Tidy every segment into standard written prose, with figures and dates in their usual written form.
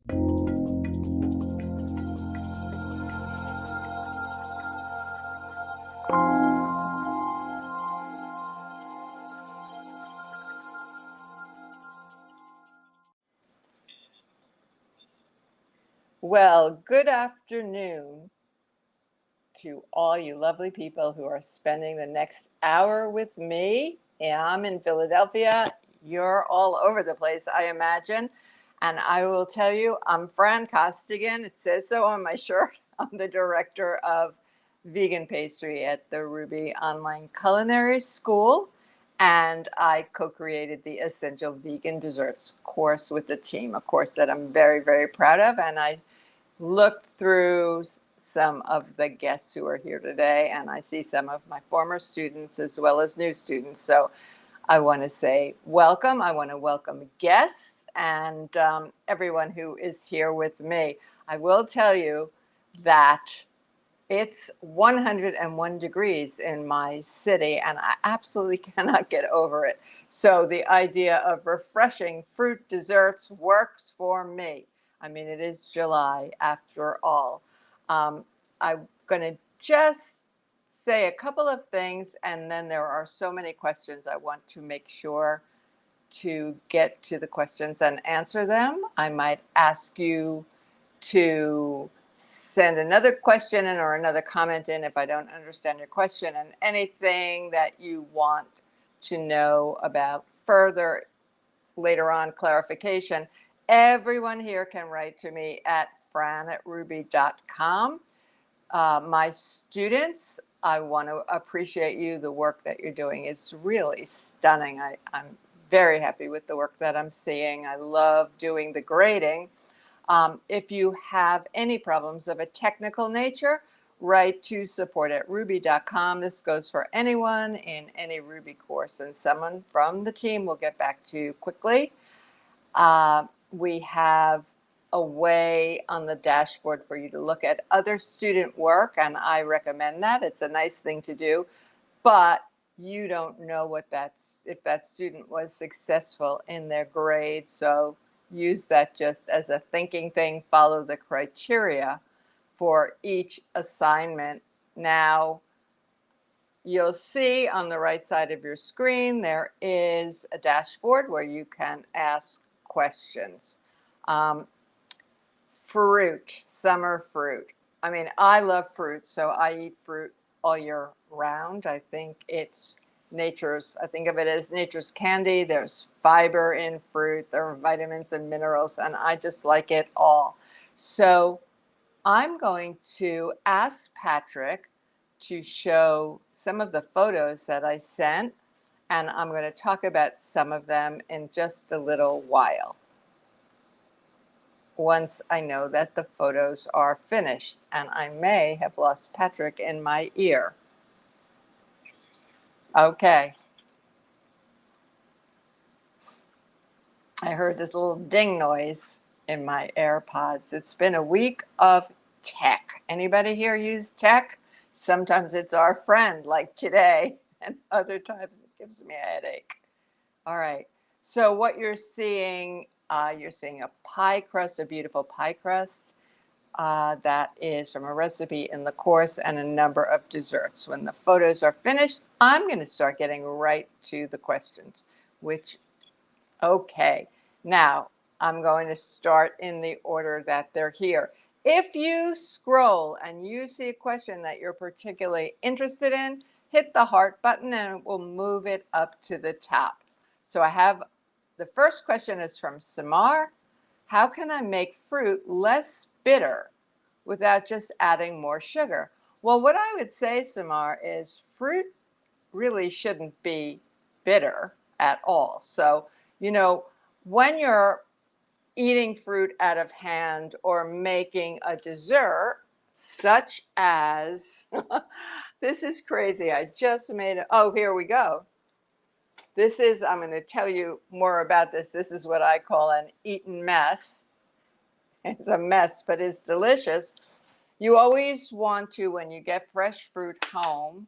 Well, good afternoon to all you lovely people who are spending the next hour with me. And I'm in Philadelphia. You're all over the place, I imagine. And I will tell you, I'm Fran Costigan. It says so on my shirt. I'm the director of vegan pastry at the Rouxbe Online Culinary School. And I co-created the Essential Vegan Desserts course with the team, a course that I'm very, very proud of. And I looked through some of the guests who are here today, and I see some of my former students as well as new students. So I want to say welcome. I want to welcome guests and everyone who is here with me. I will tell you that it's 101 degrees in my city, and I absolutely cannot get over it. So the idea of refreshing fruit desserts works for me. I mean, it is July after all. I'm going to just say a couple of things, and then there are so many questions. I want to make sure to get to the questions and answer them. I might ask you to send another question in or another comment in if I don't understand your question, and anything that you want to know about further later on clarification. Everyone here can write to me at fran@rouxbe.com. My students, I want to appreciate you. The work that you're doing is really stunning. I'm very happy with the work that I'm seeing. I love doing the grading. If you have any problems of a technical nature, write to support@rouxbe.com. This goes for anyone in any Rouxbe course, and someone from the team will get back to you quickly. We have a way on the dashboard for you to look at other student work, and I recommend that. It's a nice thing to do, but you don't know if that student was successful in their grade. So use that just as a thinking thing. Follow the criteria for each assignment. Now, you'll see on the right side of your screen, there is a dashboard where you can ask questions. Fruit, summer fruit. I mean, I love fruit, so I eat fruit all year round. I think I think of it as nature's candy. There's fiber in fruit, there are vitamins and minerals, and I just like it all. So I'm going to ask Patrick to show some of the photos that I sent, and I'm going to talk about some of them in just a little while, once I know that the photos are finished. And I may have lost Patrick in my ear. Okay. I heard this little ding noise in my AirPods. It's been a week of tech. Anybody here use tech? Sometimes it's our friend, like today, and other times it gives me a headache. All right. So what you're seeing a pie crust, a beautiful pie crust. That is from a recipe in the course, and a number of desserts. When the photos are finished, I'm going to start getting right to the questions, okay. Now, I'm going to start in the order that they're here. If you scroll and you see a question that you're particularly interested in, hit the heart button and it will move it up to the top. So the first question is from Samar. How can I make fruit less bitter without just adding more sugar? Well, what I would say, Samar, is fruit really shouldn't be bitter at all. So, when you're eating fruit out of hand or making a dessert, such as, this is crazy. I just made here we go. I'm going to tell you more about this. This is what I call an eaten mess. It's a mess, but it's delicious. You always want to, when you get fresh fruit home,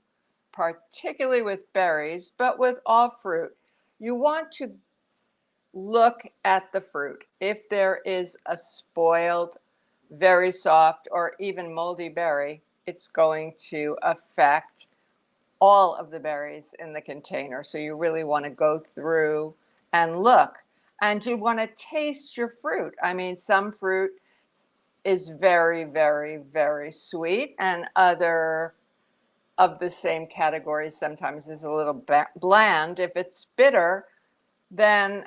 particularly with berries, but with all fruit, you want to look at the fruit. If there is a spoiled, very soft, or even moldy berry, it's going to affect all of the berries in the container. So you really want to go through and look. And you want to taste your fruit. I mean, some fruit is very, very, very sweet, and other of the same category sometimes is a little bland. If it's bitter, then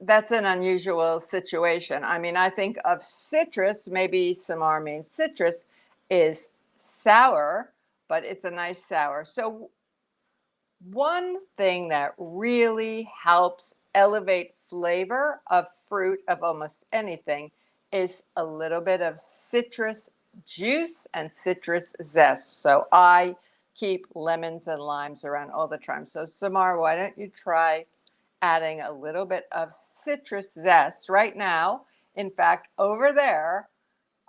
that's an unusual situation. I mean, I think of citrus, maybe Samar means citrus is sour, but it's a nice sour. So one thing that really helps elevate flavor of fruit of almost anything is a little bit of citrus juice and citrus zest. So I keep lemons and limes around all the time. So Samar, why don't you try adding a little bit of citrus zest right now? In fact, over there,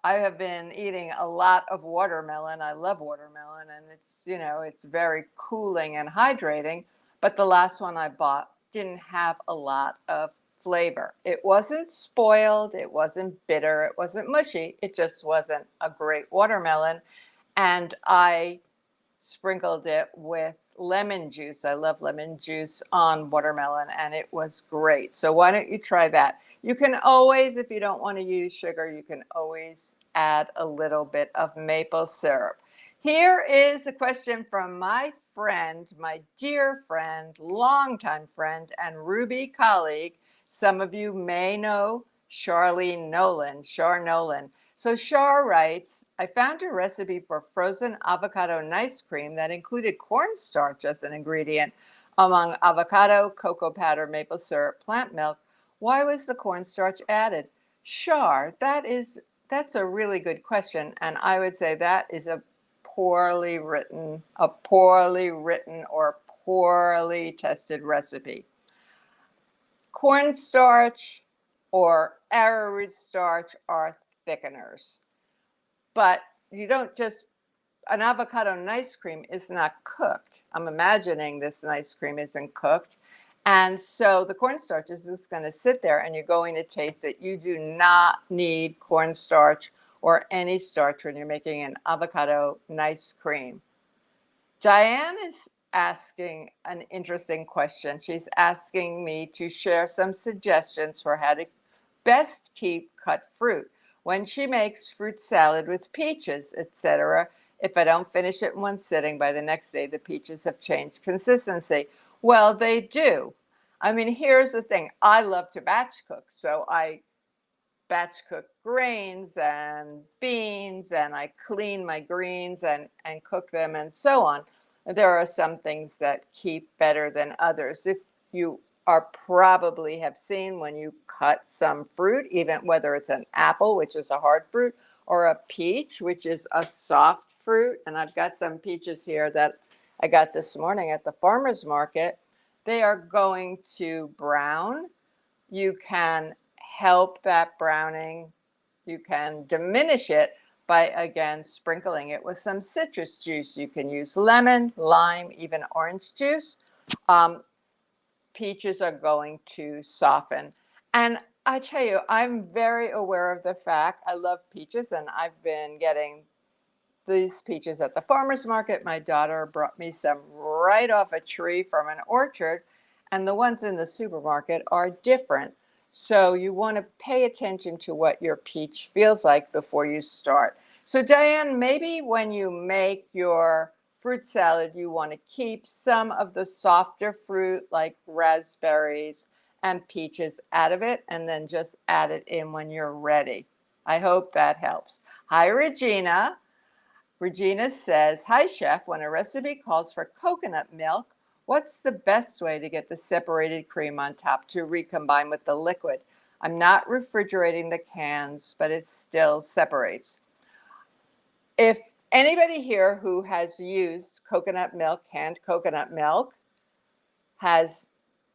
I have been eating a lot of watermelon. I love watermelon, and it's very cooling and hydrating. But the last one I bought didn't have a lot of flavor. It wasn't spoiled, it wasn't bitter, it wasn't mushy. It just wasn't a great watermelon. And I sprinkled it with lemon juice. I love lemon juice on watermelon, and it was great. So why don't you try that? You can always, if you don't want to use sugar, you can always add a little bit of maple syrup. Here is a question from my friend, my dear friend, longtime friend, and Rouxbe colleague. Some of you may know Charlene Nolan, Char Nolan. So Char writes, I found a recipe for frozen avocado nice cream that included cornstarch as an ingredient among avocado, cocoa powder, maple syrup, plant milk. Why was the cornstarch added? Char, that's a really good question, and I would say that is a poorly written or poorly tested recipe. Cornstarch or arrowroot starch are thickeners. But you don't just, an avocado nice cream is not cooked. I'm imagining this nice cream isn't cooked. And so the cornstarch is just going to sit there and you're going to taste it. You do not need cornstarch or any starch when you're making an avocado nice cream. Diane is asking an interesting question. She's asking me to share some suggestions for how to best keep cut fruit when she makes fruit salad with peaches, etc. If I don't finish it in one sitting, by the next day the peaches have changed consistency. Well, they do. I mean, here's the thing. I love to batch cook, so I batch cook grains and beans, and I clean my greens and cook them and so on. There are some things that keep better than others. If you are probably have seen when you cut some fruit, even whether it's an apple, which is a hard fruit, or a peach, which is a soft fruit. And I've got some peaches here that I got this morning at the farmer's market. They are going to brown. You can help that browning. You can diminish it by, again, sprinkling it with some citrus juice. You can use lemon, lime, even orange juice. Peaches are going to soften. And I tell you, I'm very aware of the fact I love peaches, and I've been getting these peaches at the farmer's market. My daughter brought me some right off a tree from an orchard, and the ones in the supermarket are different. So you want to pay attention to what your peach feels like before you start. So Diane, maybe when you make your fruit salad, you want to keep some of the softer fruit like raspberries and peaches out of it, and then just add it in when you're ready. I hope that helps. Hi, Regina. Regina says, hi, chef. When a recipe calls for coconut milk, what's the best way to get the separated cream on top to recombine with the liquid? I'm not refrigerating the cans, but it still separates. If anybody here who has used coconut milk, canned coconut milk, has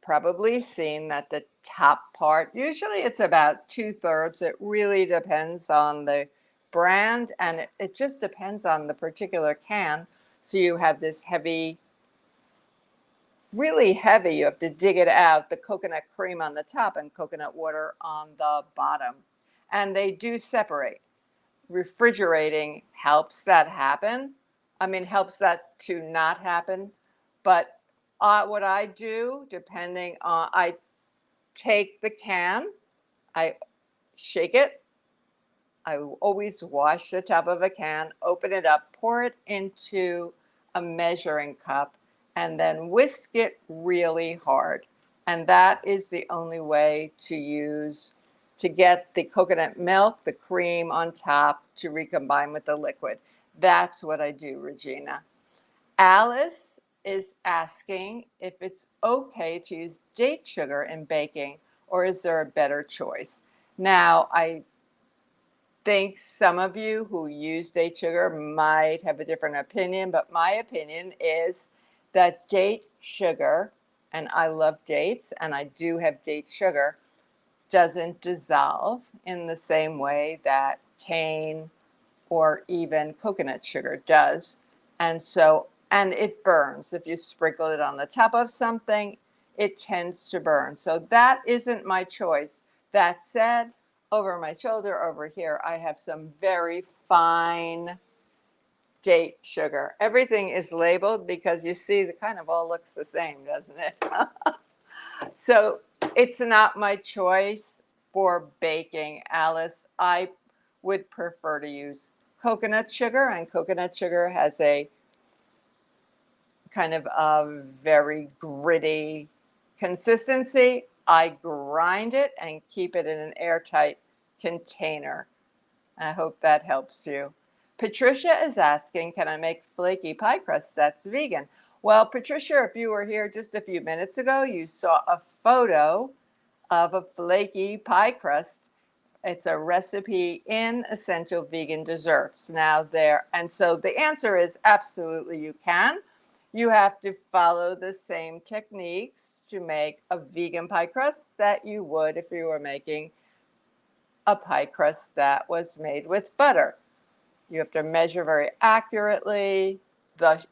probably seen that the top part, usually it's about 2/3. It really depends on the brand, and it just depends on the particular can. So you have this heavy really heavy. You have to dig it out, the coconut cream on the top and coconut water on the bottom. And they do separate. Refrigerating helps that happen. I mean, helps that to not happen. But what I do, depending on, I take the can, I shake it. I always wash the top of a can, open it up, pour it into a measuring cup, and then whisk it really hard. And that is the only way to use to get the coconut milk, the cream on top to recombine with the liquid. That's what I do, Regina. Alice is asking if it's okay to use date sugar in baking, or is there a better choice? Now, I think some of you who use date sugar might have a different opinion, but my opinion is that date sugar, and I love dates and I do have date sugar, doesn't dissolve in the same way that cane or even coconut sugar does. And it burns. If you sprinkle it on the top of something, it tends to burn. So that isn't my choice. That said, over my shoulder over here, I have some very fine date sugar. Everything is labeled because you see, it kind of all looks the same, doesn't it? So it's not my choice for baking, Alice. I would prefer to use coconut sugar, and coconut sugar has a kind of a very gritty consistency. I grind it and keep it in an airtight container. I hope that helps you. Patricia is asking, can I make flaky pie crust that's vegan? Well, Patricia, if you were here just a few minutes ago, you saw a photo of a flaky pie crust. It's a recipe in Essential Vegan Desserts. And so the answer is absolutely you can. You have to follow the same techniques to make a vegan pie crust that you would if you were making a pie crust that was made with butter. You have to measure very accurately the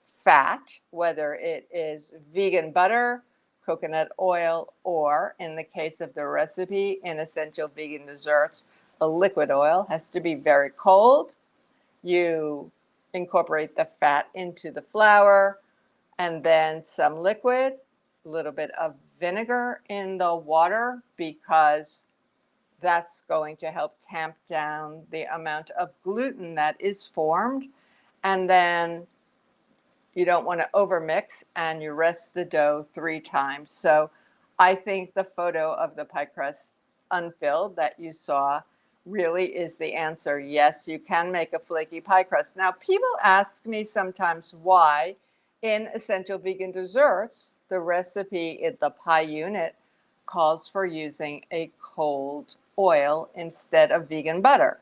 fat, whether it is vegan butter, coconut oil, or in the case of the recipe in Essential Vegan Desserts, a liquid oil has to be very cold. You incorporate the fat into the flour and then some liquid, a little bit of vinegar in the water because that's going to help tamp down the amount of gluten that is formed. And then you don't want to overmix, and you rest the dough 3 times. So I think the photo of the pie crust unfilled that you saw really is the answer. Yes, you can make a flaky pie crust. Now, people ask me sometimes why in Essential Vegan Desserts, the recipe in the pie unit calls for using a cold oil instead of vegan butter.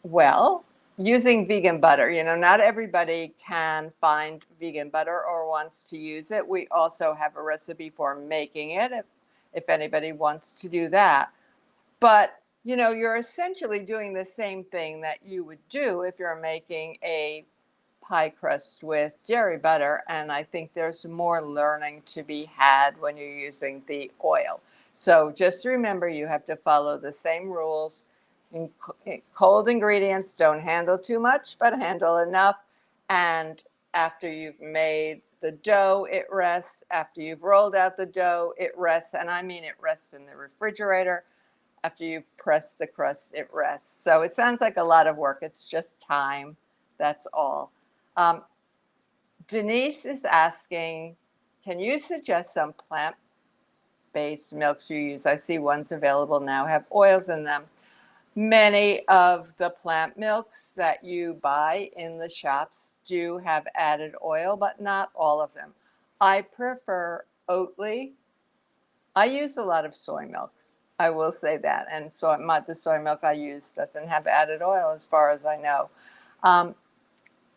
Well, using vegan butter, not everybody can find vegan butter or wants to use it. We also have a recipe for making it if anybody wants to do that. But, you're essentially doing the same thing that you would do if you're making a pie crust with dairy butter. And I think there's more learning to be had when you're using the oil. So just remember, you have to follow the same rules. Cold ingredients don't handle too much, but handle enough. And after you've made the dough, it rests. After you've rolled out the dough, it rests. And I mean, it rests in the refrigerator. After you've pressed the crust, it rests. So it sounds like a lot of work. It's just time. That's all. Denise is asking, can you suggest some plant-based milks you use? I see ones available now have oils in them. Many of the plant milks that you buy in the shops do have added oil, but not all of them. I prefer Oatly. I use a lot of soy milk. I will say that. And so the soy milk I use doesn't have added oil as far as I know.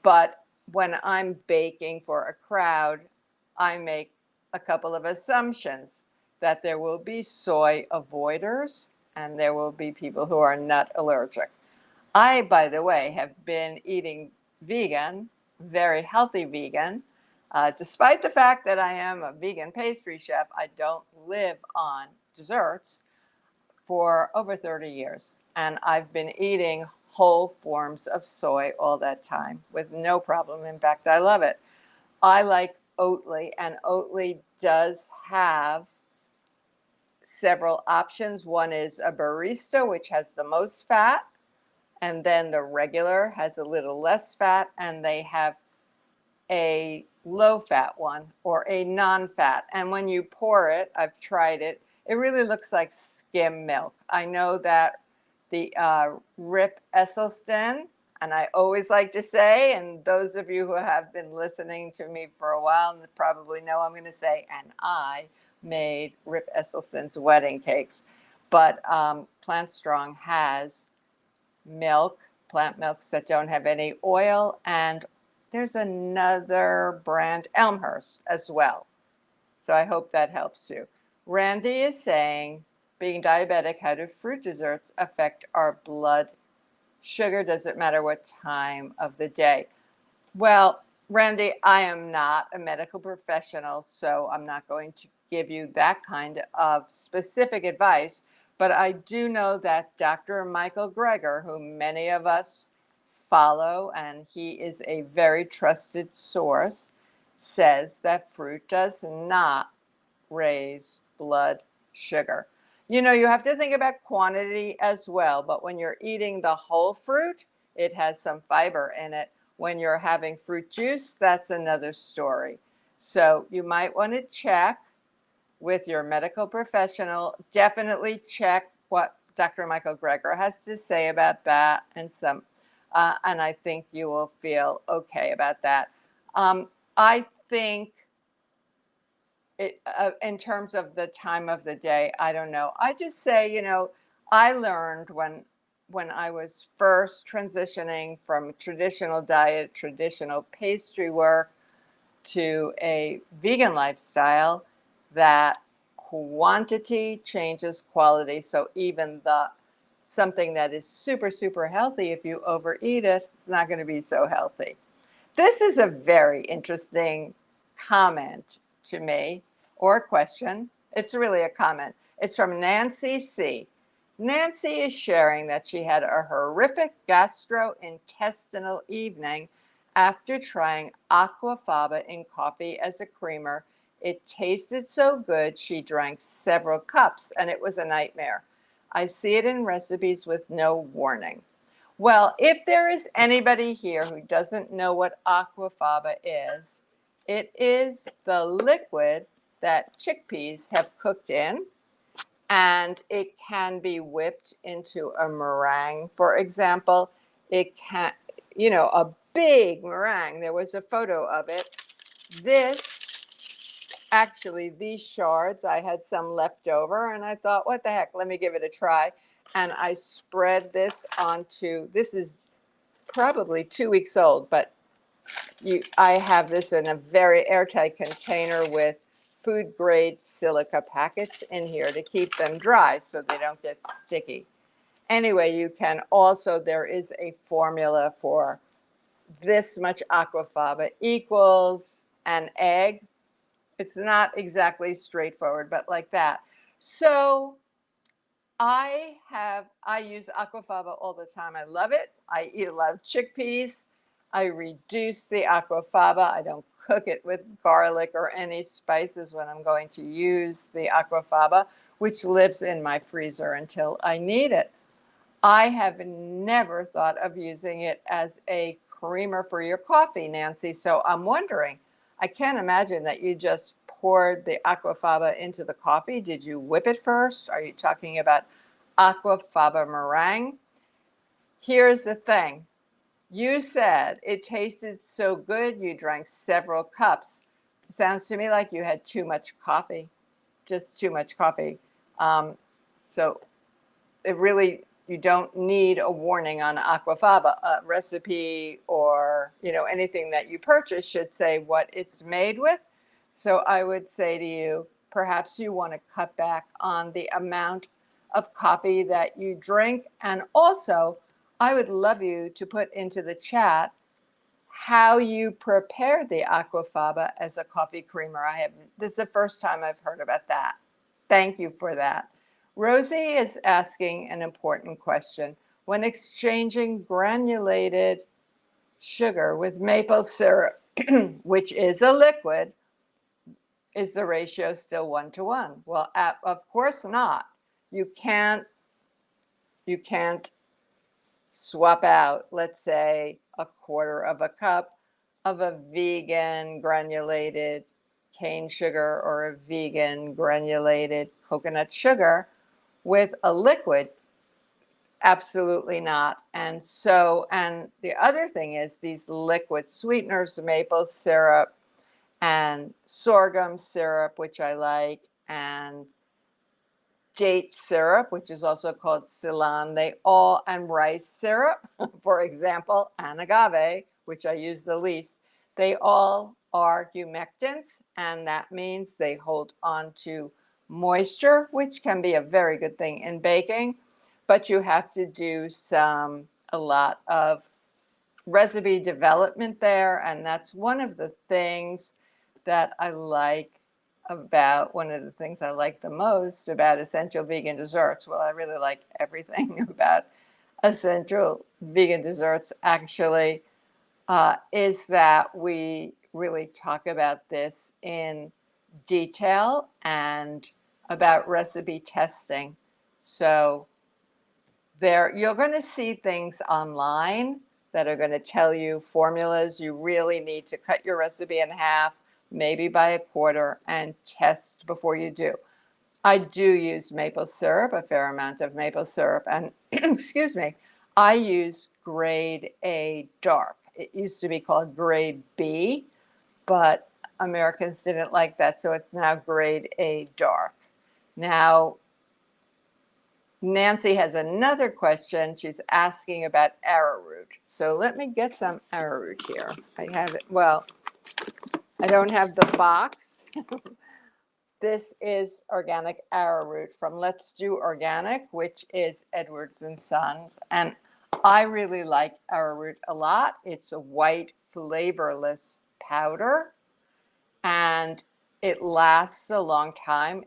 But when I'm baking for a crowd, I make a couple of assumptions that there will be soy avoiders and there will be people who are nut allergic. I, by the way, have been eating vegan, very healthy vegan, Despite the fact that I am a vegan pastry chef, I don't live on desserts for over 30 years. And I've been eating whole forms of soy all that time with no problem. In fact, I love it. I like Oatly, and Oatly does have several options. One is a barista, which has the most fat, and then the regular has a little less fat, and they have a low fat one or a non-fat. And when you pour it, I've tried it, it really looks like skim milk. I know that the Rip Esselstyn, and I always like to say, and those of you who have been listening to me for a while probably know I'm going to say, and I made Rip Esselstyn's wedding cakes. But Plant Strong has milk, plant milks that don't have any oil, and there's another brand, Elmhurst, as well. So I hope that helps you. Randy is saying, being diabetic, how do fruit desserts affect our blood sugar? Does it matter what time of the day? Well, Randy, I am not a medical professional, so I'm not going to give you that kind of specific advice. But I do know that Dr. Michael Greger, who many of us follow, and he is a very trusted source, says that fruit does not raise blood sugar. You know, you have to think about quantity as well, but when you're eating the whole fruit, it has some fiber in it. When you're having fruit juice, that's another story. So you might want to check with your medical professional. Definitely check what Dr. Michael Greger has to say about that, and I think you will feel okay about that. I think in terms of the time of the day, I don't know. I just say, you know, I learned when I was first transitioning from traditional diet, traditional pastry work to a vegan lifestyle, that quantity changes quality. So even something that is super, super healthy, if you overeat it, it's not going to be so healthy. This is a very interesting comment to me, or a question. It's really a comment. It's from Nancy C. Nancy is sharing that she had a horrific gastrointestinal evening after trying aquafaba in coffee as a creamer. It tasted so good, she drank several cups, and it was a nightmare. I see it in recipes with no warning. Well, if there is anybody here who doesn't know what aquafaba is, it is the liquid that chickpeas have cooked in, and it can be whipped into a meringue. For example, it can, you know, a big meringue. There was a photo of it. Actually, these shards, I had some left over, and I thought, what the heck, let me give it a try. And I spread this onto, this is probably 2 weeks old, but I have this in a very airtight container with food grade silica packets in here to keep them dry so they don't get sticky. Anyway, you can also, there is a formula for this much aquafaba equals an egg. It's not exactly straightforward, but like that. So I use aquafaba all the time. I love it. I eat a lot of chickpeas. I reduce the aquafaba. I don't cook it with garlic or any spices when I'm going to use the aquafaba, which lives in my freezer until I need it. I have never thought of using it as a creamer for your coffee, Nancy. So I'm wondering, I can't imagine that you just poured the aquafaba into the coffee. Did you whip it first? Are you talking about aquafaba meringue? Here's the thing. You said it tasted so good you drank several cups. It sounds to me like you had too much coffee, just too much coffee. So it really, you don't need a warning on aquafaba. A recipe or, you know, anything that you purchase should say what it's made with. So I would say to you, perhaps you want to cut back on the amount of coffee that you drink. And also, I would love you to put into the chat how you prepare the aquafaba as a coffee creamer. This is the first time I've heard about that. Thank you for that. Rosie is asking an important question. When exchanging granulated sugar with maple syrup, which is a liquid, is the ratio still 1-to-1? Well, of course not. You can't swap out, let's say, a quarter of a cup of a vegan granulated cane sugar or a vegan granulated coconut sugar with a liquid. Absolutely not. And the other thing is these liquid sweeteners, maple syrup and sorghum syrup, which I like, and date syrup, which is also called Ceylon, and rice syrup, for example, and agave, which I use the least, they all are humectants, and that means they hold on to moisture, which can be a very good thing in baking, but you have to do a lot of recipe development there, and that's one of the things that one of the things I like the most about essential vegan desserts. Well, I really like everything about essential vegan desserts, actually, is that we really talk about this in detail and about recipe testing. So you're going to see things online that are going to tell you formulas. You really need to cut your recipe in half, maybe by a quarter, and test before you do. I do use maple syrup, a fair amount of maple syrup, and excuse me, I use grade A dark. It used to be called grade B, but Americans didn't like that, so it's now grade A dark. Now, Nancy has another question. She's asking about arrowroot. So let me get some arrowroot here. I have it. Well, I don't have the box. This is organic arrowroot from Let's Do Organic, which is Edwards and Sons. And I really like arrowroot a lot. It's a white, flavorless powder, and it lasts a long time.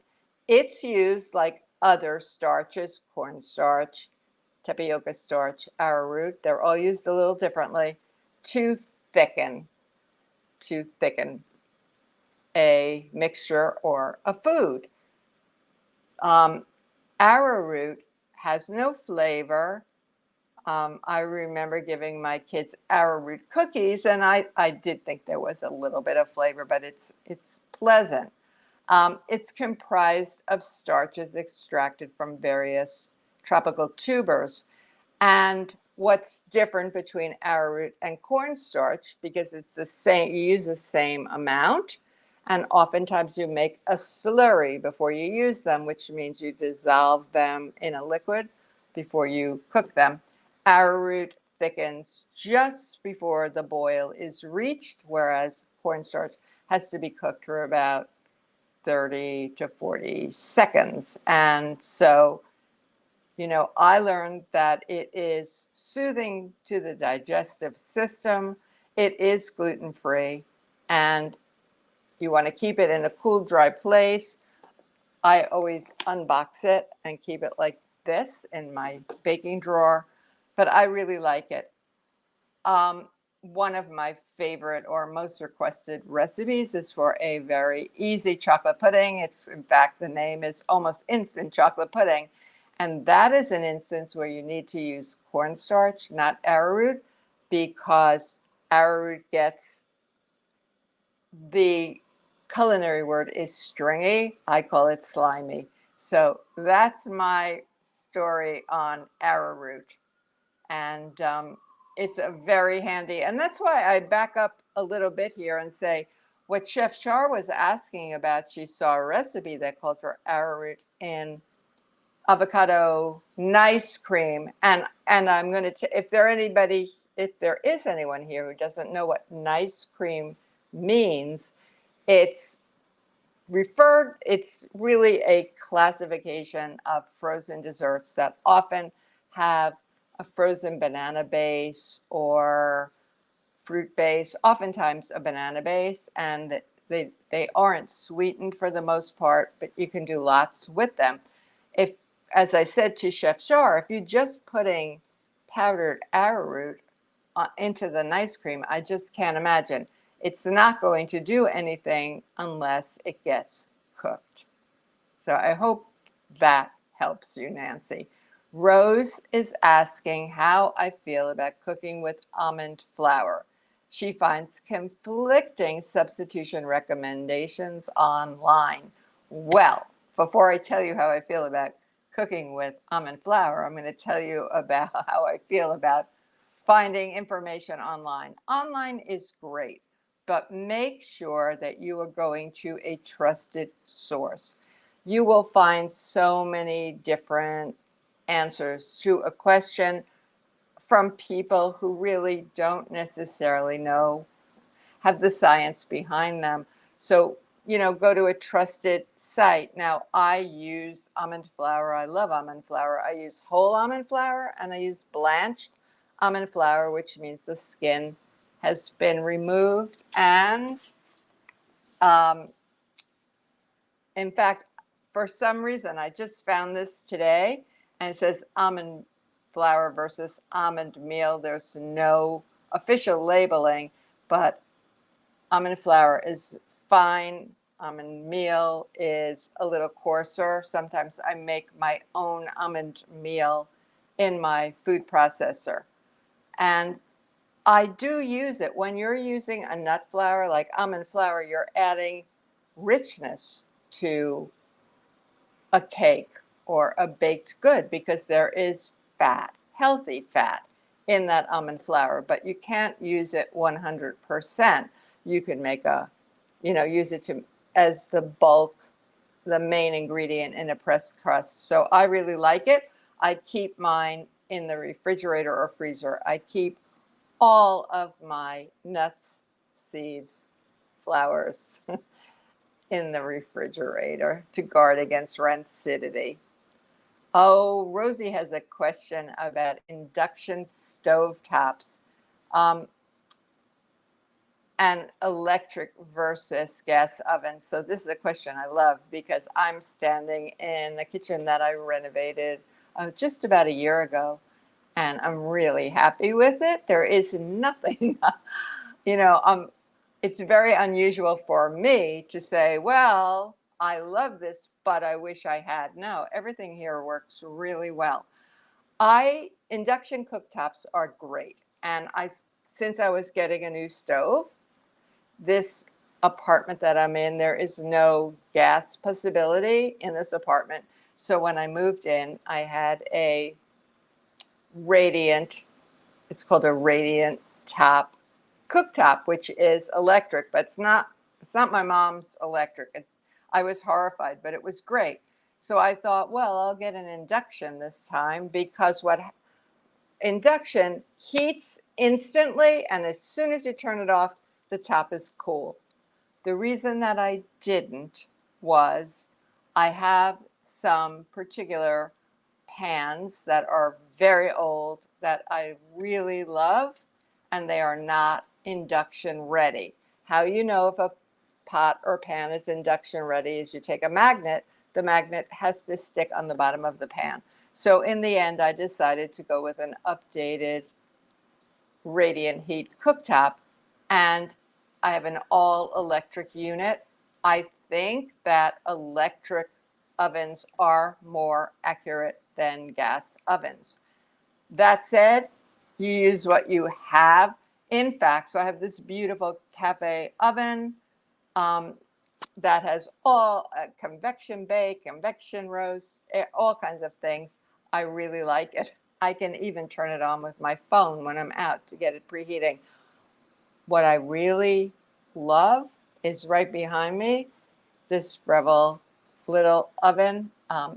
It's used like other starches, cornstarch, tapioca starch, arrowroot. They're all used a little differently to thicken a mixture or a food. Arrowroot has no flavor. I remember giving my kids arrowroot cookies, and I did think there was a little bit of flavor, but it's pleasant. It's comprised of starches extracted from various tropical tubers. And what's different between arrowroot and cornstarch, because it's the same, you use the same amount, and oftentimes you make a slurry before you use them, which means you dissolve them in a liquid before you cook them. Arrowroot thickens just before the boil is reached, whereas cornstarch has to be cooked for about 30 to 40 seconds. And so, I learned that it is soothing to the digestive system. It is gluten-free, and you want to keep it in a cool, dry place. I always unbox it and keep it like this in my baking drawer, but I really like it. One of my favorite or most requested recipes is for a very easy chocolate pudding. In fact, the name is Almost Instant Chocolate Pudding. And that is an instance where you need to use cornstarch, not arrowroot, because arrowroot the culinary word is stringy. I call it slimy. So that's my story on arrowroot. And it's a very handy. And that's why I back up a little bit here and say what Chef Char was asking about. She saw a recipe that called for arrowroot in avocado nice cream. And I'm going to, if there is anyone here who doesn't know what nice cream means, it's really a classification of frozen desserts that often have a frozen banana base or fruit base, oftentimes a banana base, and they aren't sweetened for the most part, but you can do lots with them. If, as I said to Chef Shar, if you're just putting powdered arrowroot into the ice cream, I just can't imagine. It's not going to do anything unless it gets cooked. So I hope that helps you, Nancy. Rose is asking how I feel about cooking with almond flour. She finds conflicting substitution recommendations online. Well, before I tell you how I feel about cooking with almond flour, I'm going to tell you about how I feel about finding information online. Online is great, but make sure that you are going to a trusted source. You will find so many different answers to a question from people who really don't necessarily know, have the science behind them. So, go to a trusted site. Now, I use almond flour. I love almond flour. I use whole almond flour and I use blanched almond flour, which means the skin has been removed. And um, in fact, for some reason, I just found this today and it says almond flour versus almond meal. There's no official labeling, but almond flour is fine. Almond meal is a little coarser. Sometimes I make my own almond meal in my food processor. And I do use it. When you're using a nut flour like almond flour, you're adding richness to a cake or a baked good because there is fat, healthy fat in that almond flour, but you can't use it 100%. You can make use it as the bulk, the main ingredient in a pressed crust. So I really like it. I keep mine in the refrigerator or freezer. I keep all of my nuts, seeds, flours in the refrigerator to guard against rancidity. Oh, Rosie has a question about induction stovetops and electric versus gas ovens. So this is a question I love because I'm standing in the kitchen that I renovated just about a year ago, and I'm really happy with it. There is nothing, you know, it's very unusual for me to say, well, I love this, but I wish I had. No, everything here works really well. Induction cooktops are great. And since I was getting a new stove, this apartment that I'm in, there is no gas possibility in this apartment. So when I moved in, I had a it's called a radiant top cooktop, which is electric, but it's not my mom's electric. I was horrified, but it was great. So I thought, well, I'll get an induction this time because induction heats instantly, and as soon as you turn it off, the top is cool. The reason that I didn't was I have some particular pans that are very old that I really love, and they are not induction ready. How you know if a pot or pan is induction ready is you take a magnet. The magnet has to stick on the bottom of the pan. So in the end, I decided to go with an updated radiant heat cooktop, and I have an all electric unit. I think that electric ovens are more accurate than gas ovens. That said, you use what you have. In fact, so I have this beautiful cafe oven that has all convection bake, convection roast, all kinds of things. I really like it. I can even turn it on with my phone when I'm out to get it preheating. What I really love is right behind me, this Breville little oven.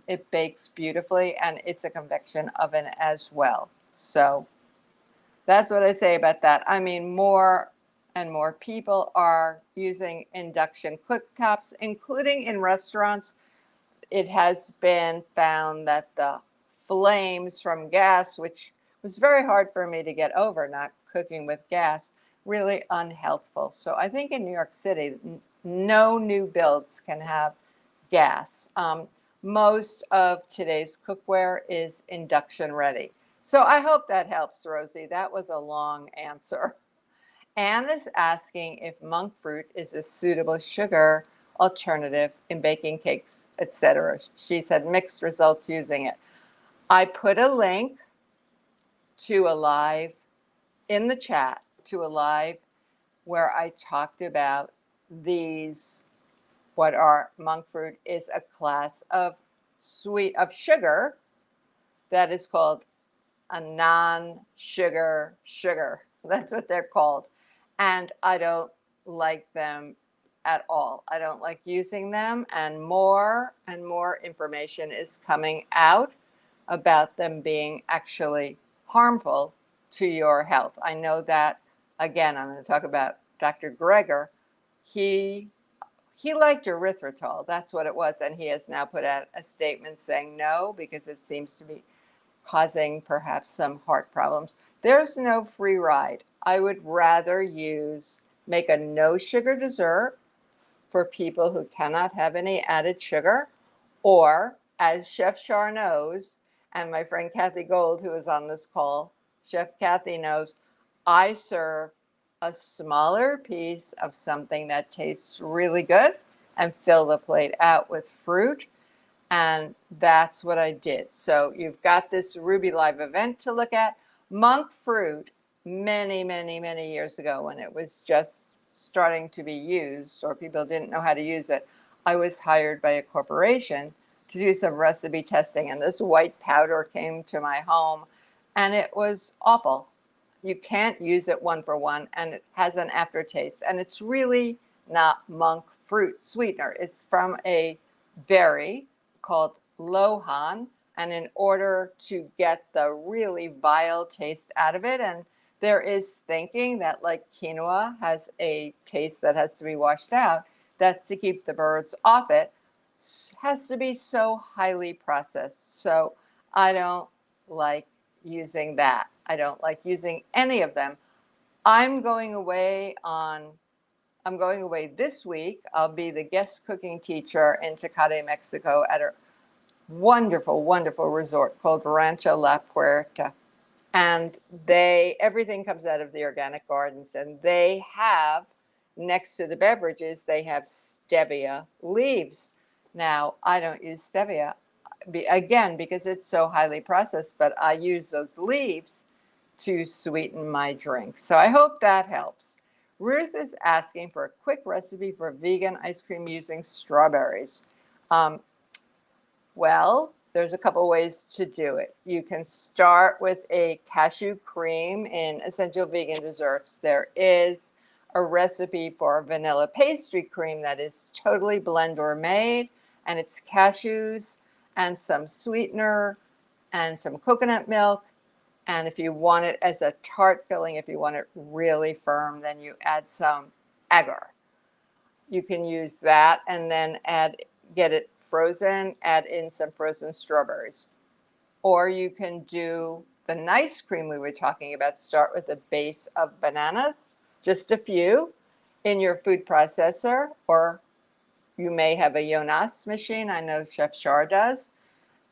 It bakes beautifully, and it's a convection oven as well. So that's what I say about that. I mean, more and more people are using induction cooktops, including in restaurants. It has been found that the flames from gas, which was very hard for me to get over, not cooking with gas, really unhealthful. So I think in New York City, no new builds can have gas. Most of today's cookware is induction ready. So I hope that helps, Rosie. That was a long answer. Anne is asking if monk fruit is a suitable sugar alternative in baking cakes, etc. She's had mixed results using it. I put a link to a live in the chat, to a live where I talked about these. What are monk fruit is a class of sugar that is called a non-sugar sugar. That's what they're called. And I don't like them at all. I don't like using them, and more information is coming out about them being actually harmful to your health. I know that, again, I'm going to talk about Dr. Greger. He liked erythritol. That's what it was. And he has now put out a statement saying no, because it seems to be causing perhaps some heart problems. There's no free ride. I would rather make a no sugar dessert for people who cannot have any added sugar, or as Chef Char knows, and my friend Kathy Gold, who is on this call, Chef Kathy knows, I serve a smaller piece of something that tastes really good and fill the plate out with fruit. And that's what I did. So you've got this Ruby Live event to look at. Monk fruit, many, many, many years ago, when it was just starting to be used or people didn't know how to use it, I was hired by a corporation to do some recipe testing. And this white powder came to my home, and it was awful. You can't use it one for one, and it has an aftertaste. And it's really not monk fruit sweetener. It's from a berry called lohan, and in order to get the really vile taste out of it, and there is thinking that, like quinoa has a taste that has to be washed out, that's to keep the birds off it, has to be so highly processed. So I don't like using that. I don't like using any of them. I'm going away this week. I'll be the guest cooking teacher in Tecate, Mexico, at a wonderful, wonderful resort called Rancho La Puerta. And everything comes out of the organic gardens, and they have, next to the beverages, they have stevia leaves. Now, I don't use stevia, again, because it's so highly processed, but I use those leaves to sweeten my drinks. So I hope that helps. Ruth is asking for a quick recipe for vegan ice cream using strawberries. Well, there's a couple ways to do it. You can start with a cashew cream in Essential Vegan Desserts. There is a recipe for vanilla pastry cream that is totally blend or made, and it's cashews and some sweetener and some coconut milk. And if you want it as a tart filling, if you want it really firm, then you add some agar. You can use that and then get it frozen, add in some frozen strawberries. Or you can do the nice cream we were talking about. Start with a base of bananas, just a few, in your food processor, or you may have a Jonas machine. I know Chef Char does.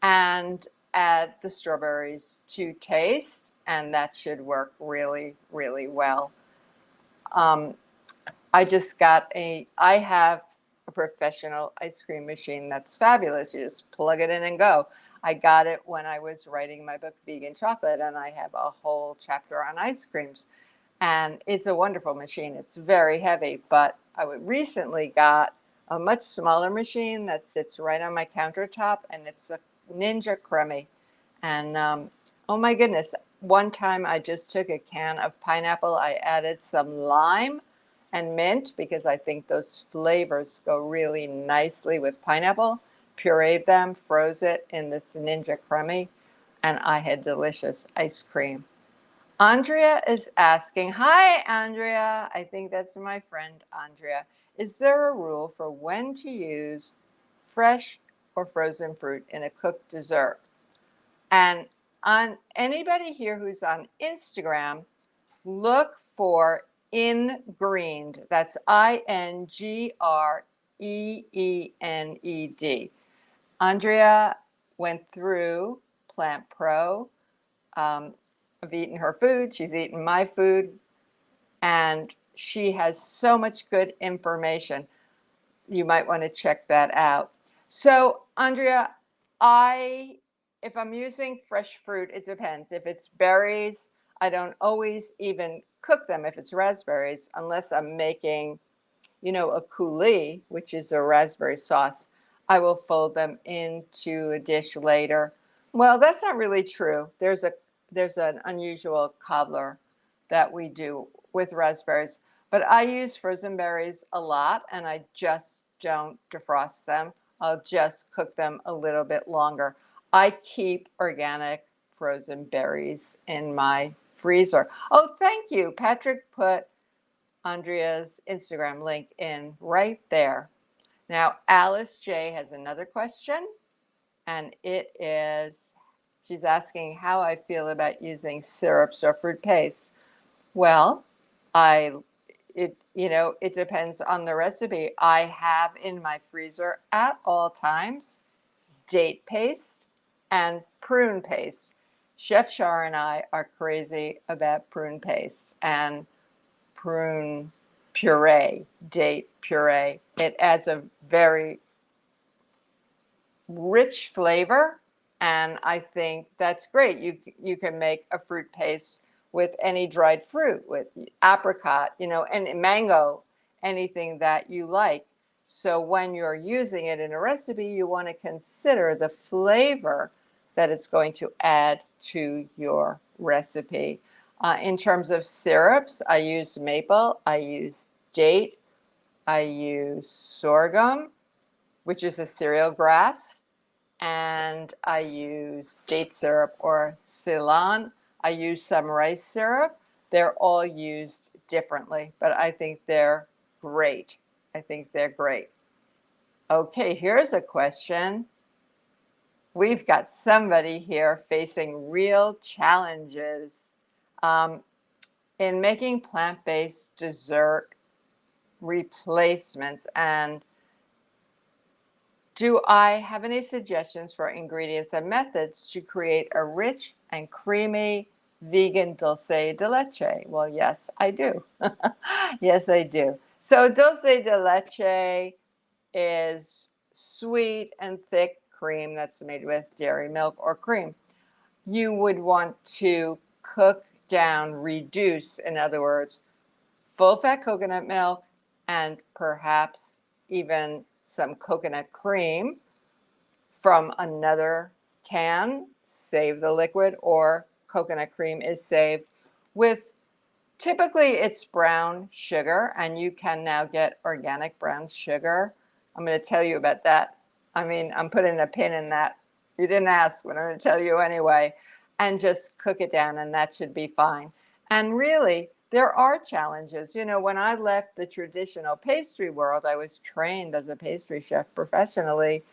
And add the strawberries to taste, and that should work really, really well. I have a professional ice cream machine that's fabulous. You just plug it in and go. I got it when I was writing my book, Vegan Chocolate, and I have a whole chapter on ice creams. And it's a wonderful machine. It's very heavy, but I recently got a much smaller machine that sits right on my countertop, and it's a Ninja Creme. And oh my goodness, one time I just took a can of pineapple, I added some lime and mint because I think those flavors go really nicely with pineapple, pureed them, froze it in this Ninja Creme, and I had delicious ice cream. Andrea is asking, hi, Andrea. I think that's my friend, Andrea. Is there a rule for when to use fresh or frozen fruit in a cooked dessert? And on anybody here who's on Instagram, look for Ingreened. That's Ingreened. Andrea went through Plant Pro. I've eaten her food. She's eaten my food. And she has so much good information. You might want to check that out. So, Andrea, if I'm using fresh fruit, it depends. If it's berries, I don't always even cook them if it's raspberries, unless I'm making, a coulis, which is a raspberry sauce. I will fold them into a dish later. Well, that's not really true. There's an unusual cobbler that we do with raspberries, but I use frozen berries a lot, and I just don't defrost them. I'll just cook them a little bit longer. I keep organic frozen berries in my freezer. Oh, thank you. Patrick put Andrea's Instagram link in right there. Now, Alice J has another question, and she's asking how I feel about using syrups or fruit paste. Well, it depends on the recipe. I have in my freezer at all times date paste and prune paste. Chef Shar and I are crazy about prune paste and prune puree, date puree. It adds a very rich flavor, and I think that's great. You can make a fruit paste with any dried fruit, with apricot, and mango, anything that you like. So when you're using it in a recipe, you want to consider the flavor that it's going to add to your recipe. In terms of syrups, I use maple, I use date, I use sorghum, which is a cereal grass, and I use date syrup or Ceylon. I use some rice syrup. They're all used differently, but I think they're great. I think they're great. Okay, here's a question. We've got somebody here facing real challenges in making plant-based dessert replacements. And do I have any suggestions for ingredients and methods to create a rich and creamy vegan dulce de leche? Well, yes, I do. Yes, I do. So dulce de leche is sweet and thick cream that's made with dairy milk or cream. You would want to cook down, reduce, in other words, full fat coconut milk and perhaps even some coconut cream from another can, save the liquid, or coconut cream is saved with, typically it's brown sugar, and you can now get organic brown sugar. I'm going to tell you about that. I'm putting a pin in that. You didn't ask, but I'm going to tell you anyway. And just cook it down, and that should be fine. And really, there are challenges. When I left the traditional pastry world, I was trained as a pastry chef professionally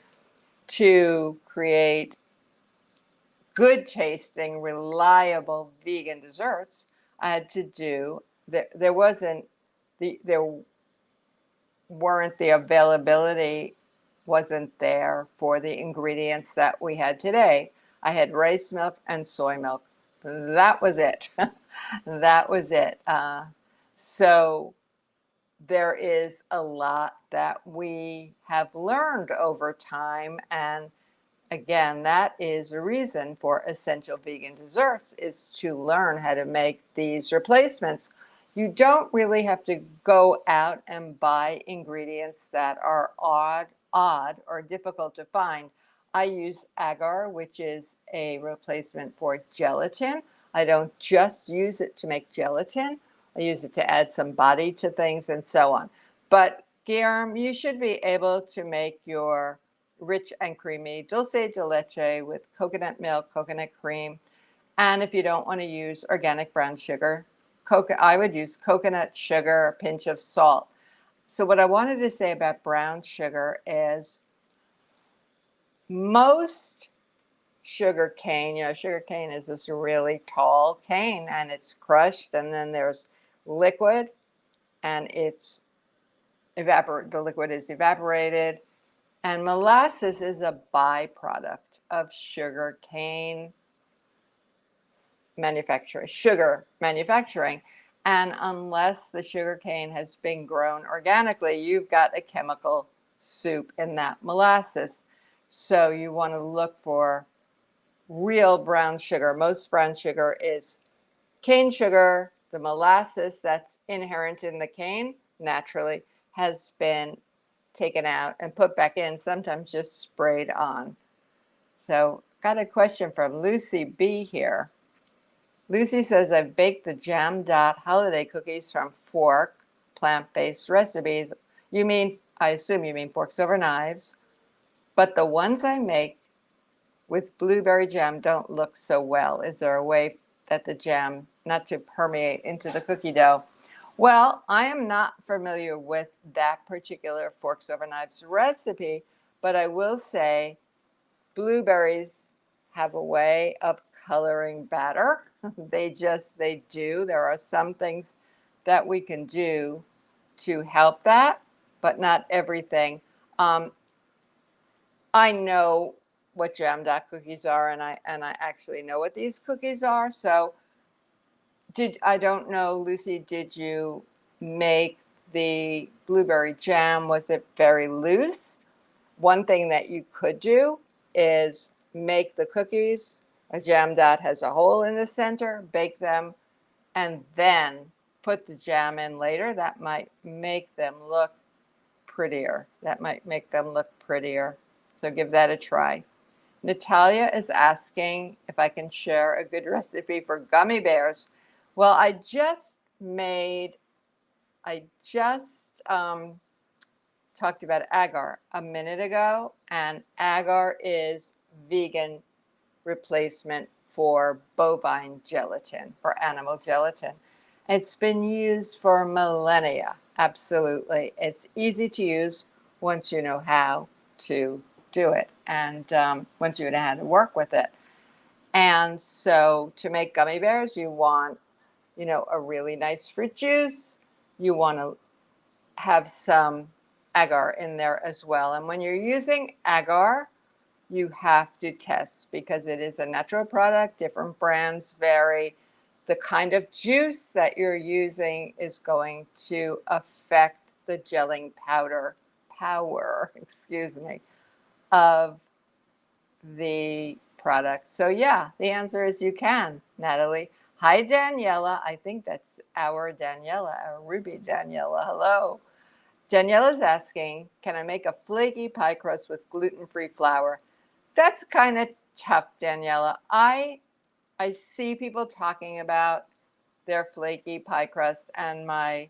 to create good tasting, reliable vegan desserts. I had to do there weren't the availability wasn't there for the ingredients that we had today. I had rice milk and soy milk. That was it. That was it. So there is a lot that we have learned over time, and again, that is a reason for Essential Vegan Desserts, is to learn how to make these replacements. You don't really have to go out and buy ingredients that are odd or difficult to find. I use agar, which is a replacement for gelatin. I don't just use it to make gelatin. I use it to add some body to things and so on. But Guillermo, you should be able to make your rich and creamy dulce de leche with coconut milk, coconut cream. And if you don't want to use organic brown sugar, I would use coconut sugar, a pinch of salt. So what I wanted to say about brown sugar is most sugar cane, sugar cane is this really tall cane, and it's crushed, and then there's liquid, and the liquid is evaporated. And molasses is a byproduct of sugar manufacturing. And unless the sugar cane has been grown organically, you've got a chemical soup in that molasses. So you want to look for real brown sugar. Most brown sugar is cane sugar. The molasses that's inherent in the cane naturally has been taken out and put back in, sometimes just sprayed on. So got a question from Lucy B here. Lucy says, I've baked the Jam Dot holiday cookies from Fork plant-based recipes. I assume you mean Forks Over Knives, but the ones I make with blueberry jam don't look so well. Is there a way that the jam not to permeate into the cookie dough? Well, I am not familiar with that particular Forks Over Knives recipe, but I will say blueberries have a way of coloring batter. They do. There are some things that we can do to help that, but not everything. I know what jam dot cookies are, and I actually know what these cookies are. So I don't know, Lucy, did you make the blueberry jam? Was it very loose? One thing that you could do is make the cookies. A jam dot has a hole in the center, bake them, and then put the jam in later. That might make them look prettier. So give that a try. Natalia is asking if I can share a good recipe for gummy bears. Well, I just talked about agar a minute ago, and agar is vegan replacement for bovine gelatin, for animal gelatin. It's been used for millennia, absolutely. It's easy to use once you know how to do it, and once you know how to work with it. And so to make gummy bears, you want, a really nice fruit juice. You want to have some agar in there as well. And when you're using agar, you have to test because it is a natural product. Different brands vary. The kind of juice that you're using is going to affect the gelling power, of the product. So yeah, the answer is you can, Natalie. Hi, Daniela. I think that's our Daniela, our Ruby Daniela. Hello. Daniela's asking, can I make a flaky pie crust with gluten-free flour? That's kind of tough, Daniela. I see people talking about their flaky pie crust, and my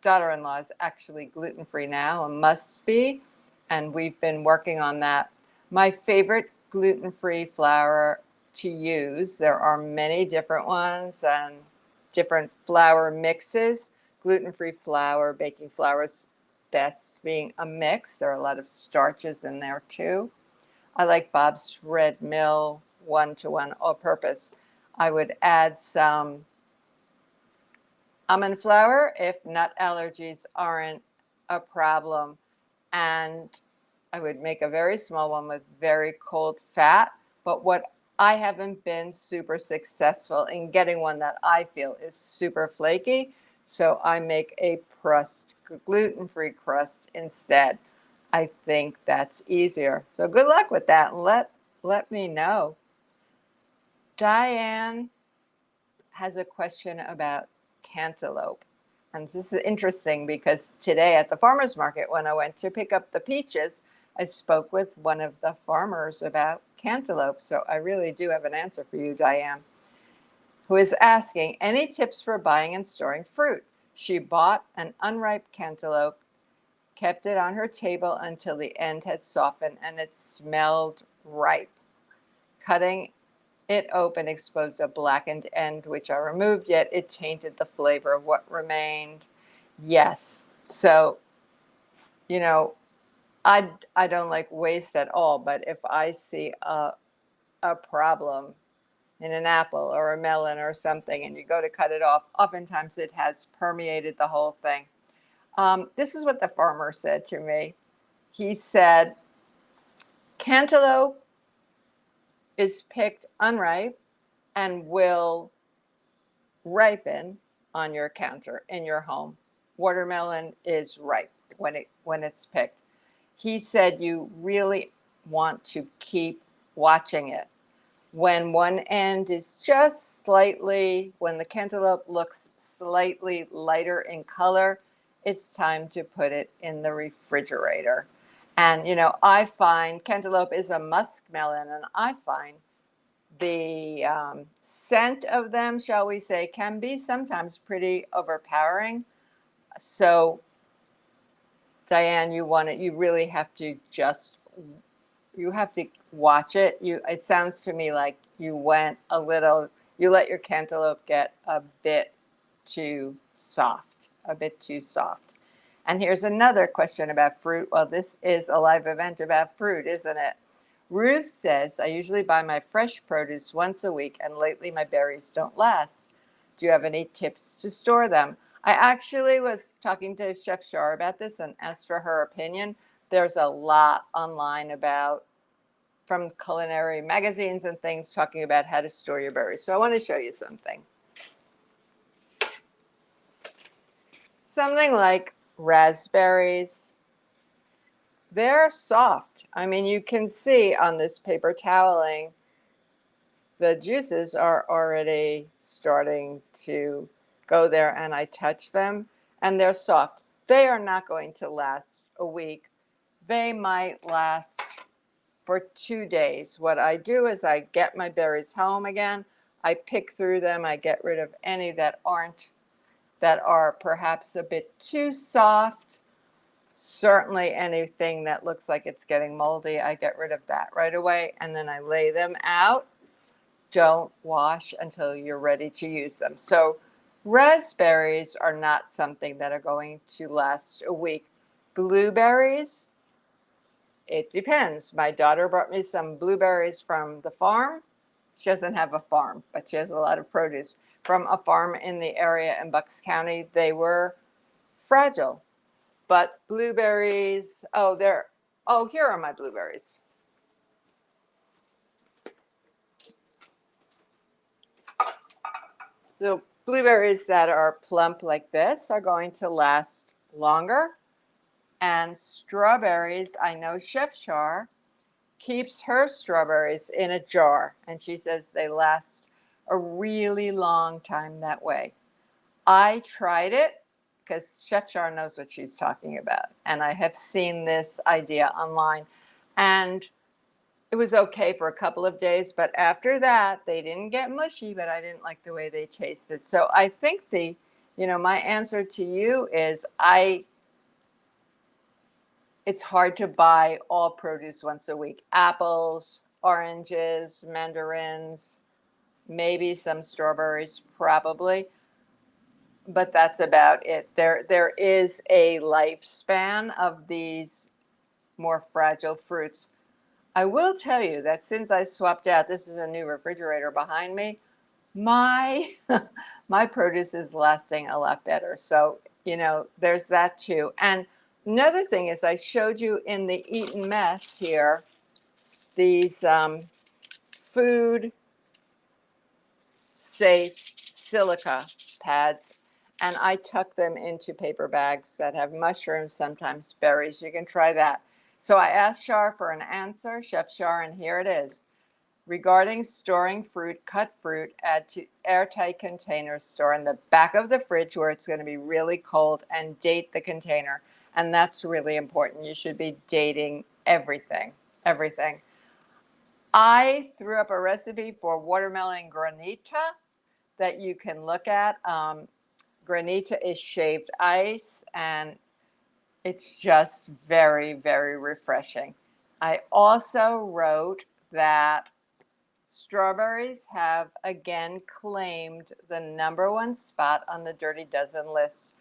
daughter-in-law is actually gluten-free now, and must be, and we've been working on that. My favorite gluten-free flour to use, there are many different ones and different flour mixes. Gluten-free flour, baking flour is best being a mix. There are a lot of starches in there too. I like Bob's Red Mill 1-to-1 all-purpose. I would add some almond flour if nut allergies aren't a problem. And I would make a very small one with very cold fat. But what I haven't been super successful in getting one that I feel is super flaky. So I make a gluten-free crust instead. I think that's easier. So good luck with that, and let me know. Diane has a question about cantaloupe. And this is interesting because today at the farmer's market, when I went to pick up the peaches, I spoke with one of the farmers about cantaloupe. So I really do have an answer for you, Diane, who is asking, any tips for buying and storing fruit? She bought an unripe cantaloupe, kept it on her table until the end had softened and it smelled ripe. Cutting it open exposed a blackened end, which I removed, yet it tainted the flavor of what remained. Yes. So, I don't like waste at all, but if I see a problem, in an apple or a melon or something, and you go to cut it off, oftentimes it has permeated the whole thing. This is what the farmer said to me. He said, cantaloupe is picked unripe and will ripen on your counter in your home. Watermelon is ripe when it's picked. He said you really want to keep watching it. When one end is just slightly, when the cantaloupe looks slightly lighter in color, it's time to put it in the refrigerator. And, I find cantaloupe is a muskmelon, and I find the scent of them, shall we say, can be sometimes pretty overpowering. So, Diane, you really have to you have to watch it. It sounds to me like you let your cantaloupe get a bit too soft, And here's another question about fruit. Well, this is a live event about fruit, isn't it? Ruth says, I usually buy my fresh produce once a week, and lately my berries don't last. Do you have any tips to store them? I actually was talking to Chef Shar about this and asked for her opinion. There's a lot online from culinary magazines and things talking about how to store your berries. So I want to show you something. Something like raspberries. They're soft. I mean, you can see on this paper toweling, the juices are already starting to go there, and I touch them and they're soft. They are not going to last a week. They might last for 2 days. What I do is I get my berries home again. I pick through them. I get rid of any that are perhaps a bit too soft. Certainly anything that looks like it's getting moldy, I get rid of that right away, and then I lay them out. Don't wash until you're ready to use them. So raspberries are not something that are going to last a week. Blueberries, it depends. My daughter brought me some blueberries from the farm. She doesn't have a farm, but she has a lot of produce from a farm in the area in Bucks County. They were fragile. But blueberries, here are my blueberries. The blueberries that are plump like this are going to last longer. And strawberries, I know Chef Char keeps her strawberries in a jar, and she says they last a really long time that way. I tried it because Chef Char knows what she's talking about, and I have seen this idea online, and it was okay for a couple of days, but after that, they didn't get mushy, but I didn't like the way they tasted. So I think my answer to you is it's hard to buy all produce once a week. Apples, oranges, mandarins, maybe some strawberries, probably. But that's about it. There is a lifespan of these more fragile fruits. I will tell you that since I swapped out, this is a new refrigerator behind me, my my produce is lasting a lot better. So, there's that too. And another thing is I showed you in the Eaten Mess here, these food safe silica pads, and I tuck them into paper bags that have mushrooms, sometimes berries. You can try that. So I asked Shar for an answer, Chef Shar, and here it is. Regarding storing fruit, cut fruit, add to airtight containers, store in the back of the fridge where it's going to be really cold, and date the container. And that's really important. You should be dating everything. I threw up a recipe for watermelon granita that you can look at. Granita is shaved ice, and it's just very, very refreshing. I also wrote that strawberries have again claimed the #1 spot on the Dirty Dozen list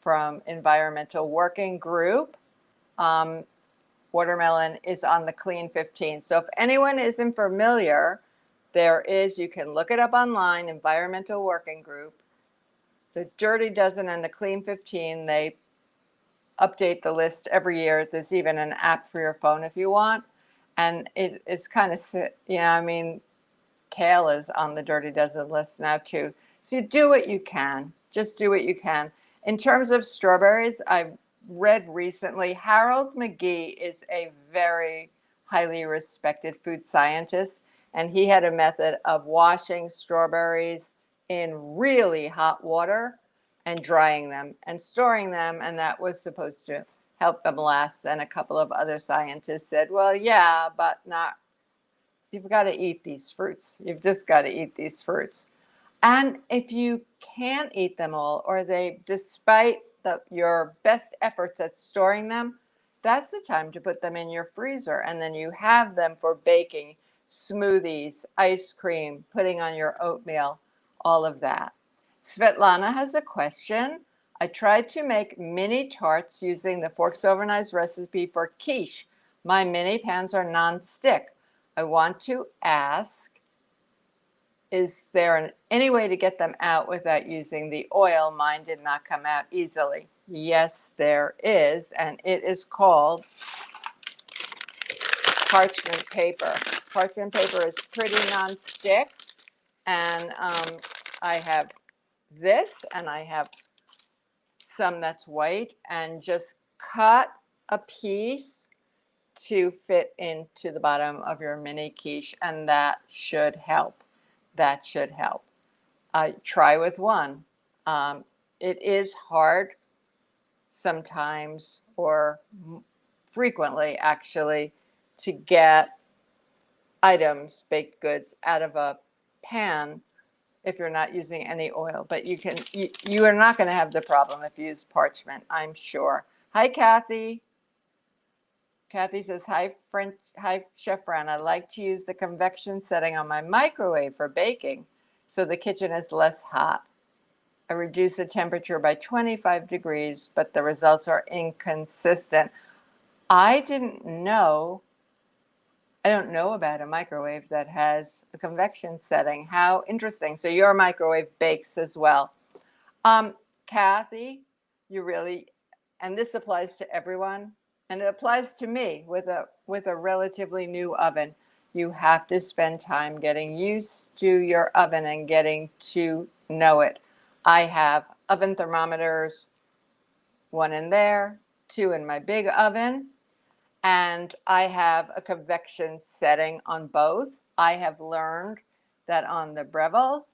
from Environmental Working Group. Watermelon is on the Clean 15. So if anyone isn't familiar, There is, you can look it up online, Environmental Working Group. The Dirty Dozen and the Clean 15, they update the list every year. There's even an app for your phone if you want. And it's kind of, I mean, kale is on the Dirty Dozen list now too. So you do what you can. Just do what you can. In terms of strawberries, I've read recently, Harold McGee is a very highly respected food scientist, and he had a method of washing strawberries in really hot water and drying them and storing them, and that was supposed to help them last. And a couple of other scientists said, well, yeah, but not, you've got to eat these fruits. You've just got to eat these fruits. And if you can't eat them all, or they, despite your best efforts at storing them, that's the time to put them in your freezer. And then you have them for baking, smoothies, ice cream, putting on your oatmeal, all of that. Svetlana has a question. I tried to make mini tarts using the Forks Over Knives recipe for quiche. My mini pans are non-stick. I want to ask, is there any way to get them out without using the oil? Mine did not come out easily. Yes, there is, and it is called parchment paper. Parchment paper is pretty non-stick, and I have this, and I have some that's white, and just cut a piece to fit into the bottom of your mini quiche, and that should help. That should help. Try with one. It is hard sometimes, or frequently actually, to get items, baked goods, out of a pan if you're not using any oil. But you are not going to have the problem if you use parchment, I'm sure. Hi, Kathy. Kathy says, hi, Chef Fran. I like to use the convection setting on my microwave for baking so the kitchen is less hot. I reduce the temperature by 25 degrees, but the results are inconsistent. I don't know about a microwave that has a convection setting. How interesting. So your microwave bakes as well. Kathy, and this applies to everyone, and it applies to me with a relatively new oven. You have to spend time getting used to your oven and getting to know it. I have oven thermometers, one in there, two in my big oven, and I have a convection setting on both. I have learned that on the Breville,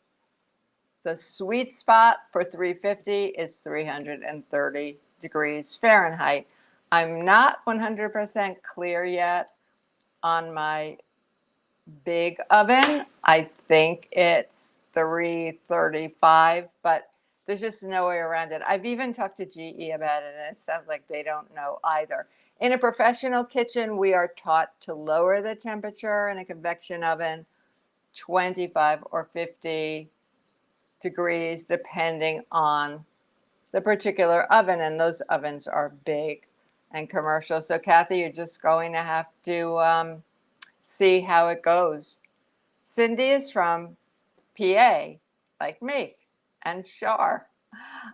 the sweet spot for 350 is 330 degrees Fahrenheit. I'm not 100% clear yet on my big oven. I think it's 335, but there's just no way around it. I've even talked to GE about it, and it sounds like they don't know either. In a professional kitchen, we are taught to lower the temperature in a convection oven 25 or 50 degrees, depending on the particular oven, and those ovens are big and commercial. So Kathy, you're just going to have to see how it goes. Cindy is from PA, like me, and Shar,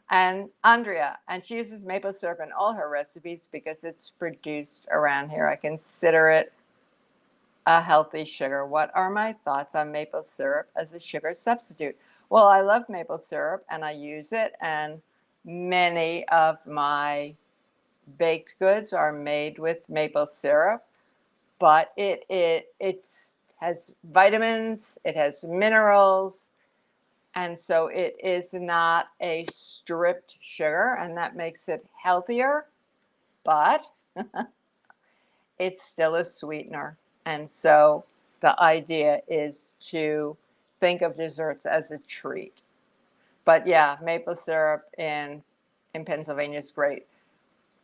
and Andrea, and she uses maple syrup in all her recipes because it's produced around here. I consider it a healthy sugar. What are my thoughts on maple syrup as a sugar substitute? Well, I love maple syrup and I use it, and many of my baked goods are made with maple syrup, but it has vitamins, it has minerals, and so it is not a stripped sugar, and that makes it healthier, but it's still a sweetener. And so the idea is to think of desserts as a treat. But yeah, maple syrup in Pennsylvania is great.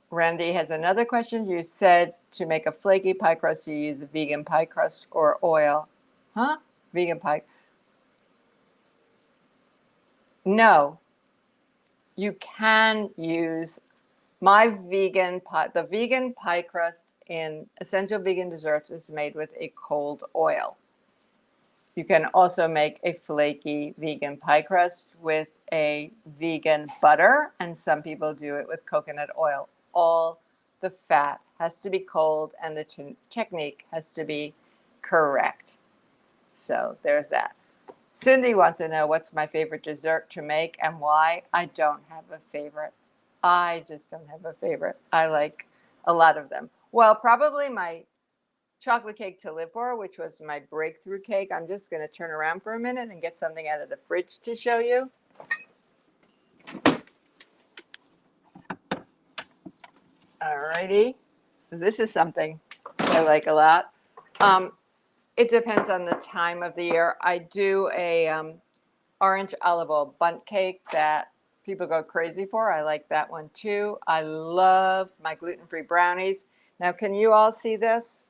Randy has another question. You said to make a flaky pie crust, you use a vegan pie crust or oil. Huh? Vegan pie. No, you can use my vegan pie. The vegan pie crust in Essential Vegan Desserts is made with a cold oil. You can also make a flaky vegan pie crust with a vegan butter, and some people do it with coconut oil. All the fat has to be cold, and the technique has to be correct. So there's that. Cindy wants to know what's my favorite dessert to make and why. I don't have a favorite. I just don't have a favorite. I like a lot of them. Well, probably my chocolate cake to live for, which was my breakthrough cake. I'm just going to turn around for a minute and get something out of the fridge to show you. All righty. This is something I like a lot. It depends on the time of the year. I do a orange olive oil bundt cake that people go crazy for. I like that one too. I love my gluten-free brownies. Now, can you all see this?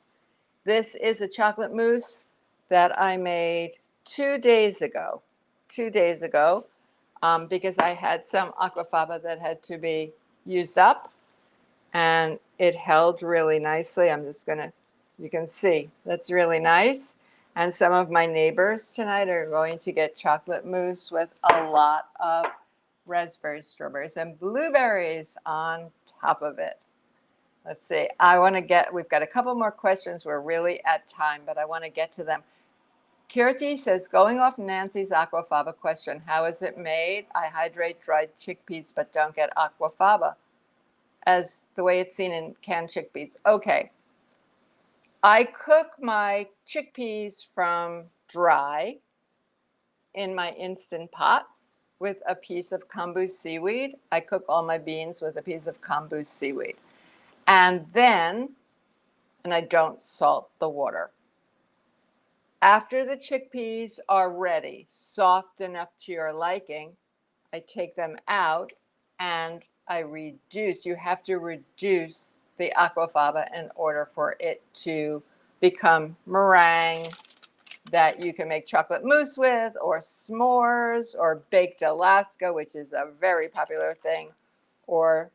This is a chocolate mousse that I made 2 days ago. 2 days ago, because I had some aquafaba that had to be used up, and it held really nicely. I'm just gonna, you can see, that's really nice. And some of my neighbors tonight are going to get chocolate mousse with a lot of raspberries, strawberries, and blueberries on top of it. Let's see. We've got a couple more questions. We're really at time, but I want to get to them. Kirti says, going off Nancy's aquafaba question, how is it made? I hydrate dried chickpeas, but don't get aquafaba as the way it's seen in canned chickpeas. Okay. I cook my chickpeas from dry in my Instant Pot with a piece of kombu seaweed. I cook all my beans with a piece of kombu seaweed. And I don't salt the water. After the chickpeas are ready, soft enough to your liking, I take them out and I reduce. You have to reduce the aquafaba in order for it to become meringue that you can make chocolate mousse with, or s'mores, or baked Alaska, which is a very popular thing, or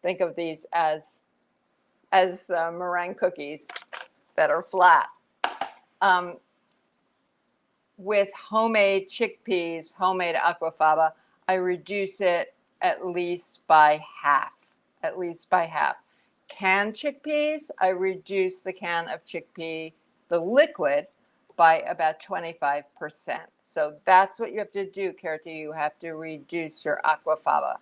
think of these as meringue cookies that are flat. With homemade chickpeas, homemade aquafaba, I reduce it at least by half. At least by half. Canned chickpeas, I reduce the can of chickpea, the liquid, by about 25%. So that's what you have to do, Kirti. You have to reduce your aquafaba.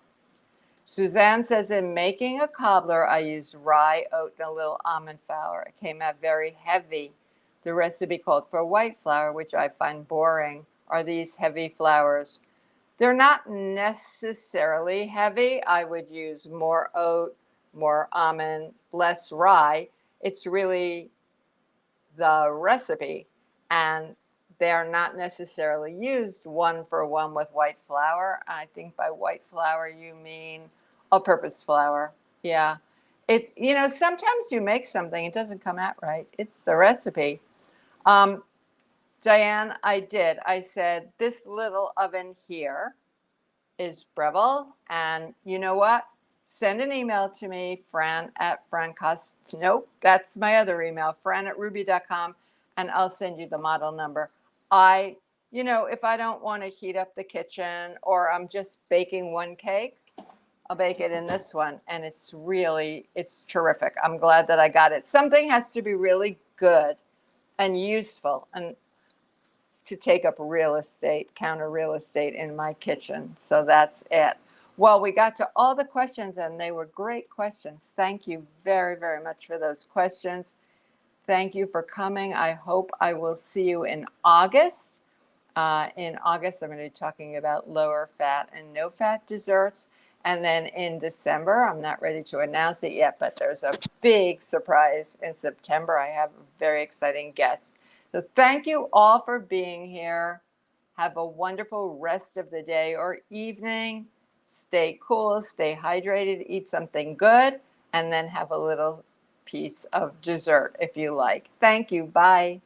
Suzanne says, in making a cobbler, I use rye, oat, and a little almond flour. It came out very heavy. The recipe called for white flour, which I find boring. Are these heavy flours? They're not necessarily heavy. I would use more oat, more almond, less rye. It's really the recipe, and they're not necessarily used one for one with white flour. I think by white flour you mean all-purpose flour. Yeah. Sometimes you make something, it doesn't come out right. It's the recipe. Diane, I said, this little oven here is Breville, and you know what? Send an email to me, nope, that's my other email, fran@rouxbe.com, and I'll send you the model number. If I don't want to heat up the kitchen, or I'm just baking one cake, I'll bake it in this one, and it's terrific. I'm glad that I got it. Something has to be really good and useful, and to take up counter real estate in my kitchen. So that's it. Well, we got to all the questions, and they were great questions. Thank you very, very much for those questions. Thank you for coming. I hope I will see you in August. In August, I'm going to be talking about lower fat and no fat desserts. And then in December, I'm not ready to announce it yet, but there's a big surprise in September. I have a very exciting guest. So thank you all for being here. Have a wonderful rest of the day or evening. Stay cool, stay hydrated, eat something good, and then have a little piece of dessert if you like. Thank you. Bye.